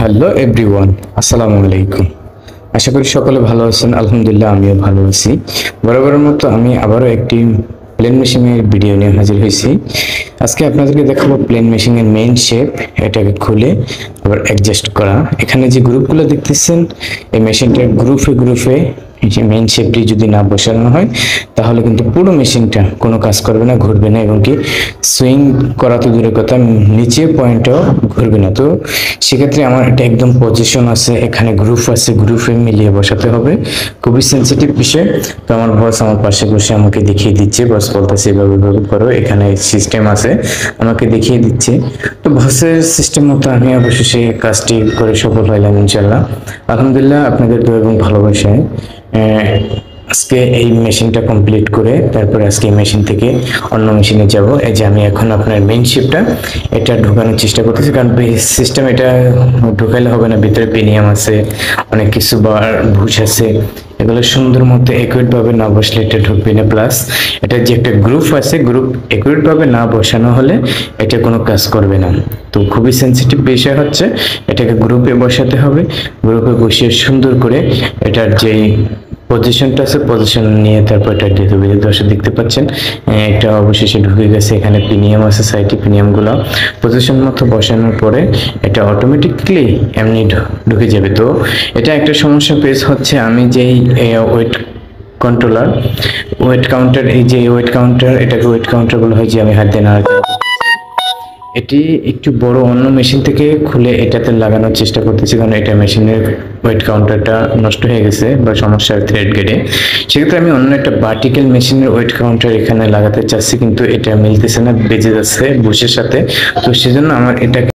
Hello everyone, আসসালামু আলাইকুম। আশা করি সকলে ভালো আছেন। আলহামদুলিল্লাহ, আমিও ভালো আছি। বরাবরের মতো আমি আবারও একটি প্লেন মেশিনের ভিডিও নিয়ে হাজির হয়েছি। আজকে আপনাদেরকে দেখাবো প্লেন মেশিনের মেইন শেপ, এটাকে খুলে আবার অ্যাডজাস্ট করা। এখানে যে গ্রুপগুলো দেখতেছেন, এই মেশিনটার গ্রুপে গ্রুপে এই যে মেইন শেপটি যদি না বসানো হয় তাহলে কিন্তু পুরো মেশিনটা কোনো কাজ করবে না, ঘুরবে না, এবং কি সুইং করা তো দূরের কথা, নিচে পয়েন্টও ঘুরবে না। তো সেক্ষেত্রে আমার এটা একদম পজিশন আছে, এখানে গ্রুপ আছে, গ্রুপে মিলিয়ে বসাতে হবে। খুবই সেন্সিটিভ বিষয়। তো আমার বস আমার পাশে বসে আমাকে দেখিয়ে দিচ্ছে, বস বলতেছে এভাবে এভাবে করো, এখানে সিস্টেম আছে, আমাকে দেখিয়ে দিচ্ছে। তো বসের সিস্টেম মতো আমি অবশ্যই সেই কাজটি করে সফল হইলাম ইনশাল্লাহ। আলহামদুলিল্লাহ, আপনাদের দোয়া এবং ভালোবাসায় আজকে এই মেশিনটা কমপ্লিট করে তারপরে আজকে এই মেশিন থেকে অন্য মেশিনে যাব। এই যে আমি এখন আপনার মেইন শিপটা এটা ঢোকানোর চেষ্টা করতেছি, কারণ সিস্টেম এটা ঢোকাইলে হবে না, ভিতরে পেনিয়াম আছে, অনেক কিছু বার ভুষ আছে, এগুলো সুন্দর মতো একুরেট ভাবে না বসলে এটা ঢুকবে না। প্লাস এটা যে একটা গ্রুপ আছে, গ্রুপ একুরেট ভাবে না বসানো হলে এটা কোনো কাজ করবে না। তো খুবই সেন্সিটিভ বিষয় হচ্ছে, এটাকে গ্রুপে বসাতে হবে। গ্রুপে বসিয়ে সুন্দর করে এটার যেই পজিশনটা আছে, পজিশন নিয়ে তারপর এটা দিয়ে দেবে। দর্শক দেখতে পাচ্ছেন এটা অবশেষে ঢুকে গেছে। এখানে পিনিয়াম আছে, সাইডে পিনিয়াম গুলো পজিশন মতো বসানোর পরে এটা অটোমেটিকলি এমনি ঢুকে যাবে। তো এটা একটা সমস্যা পেস হচ্ছে, আমি যেই ওয়েট কন্ট্রোলার, ওয়েট কাউন্টার, এই যে ওয়েট কাউন্টার, এটাকে ওয়েট কাউন্টার বলা হয়, যে আমি হাত দিয়ে না, এটি একটু বড় অন্য মেশিন থেকে খুলে এটাতে লাগানোর চেষ্টা করতেছি, কারণ এটা মেশিনের ওয়েট কাউন্টারটা নষ্ট হয়ে গেছে বা সমস্যা থ্রেড গেটে। সেক্ষেত্রে আমি অন্য একটা ভার্টিক্যাল মেশিনের ওয়েট কাউন্টার এখানে লাগাতে চাচ্ছি, কিন্তু এটা মিলতেছে না, বেজে যাচ্ছে বুশের সাথে। তো সেজন্য আমার এটা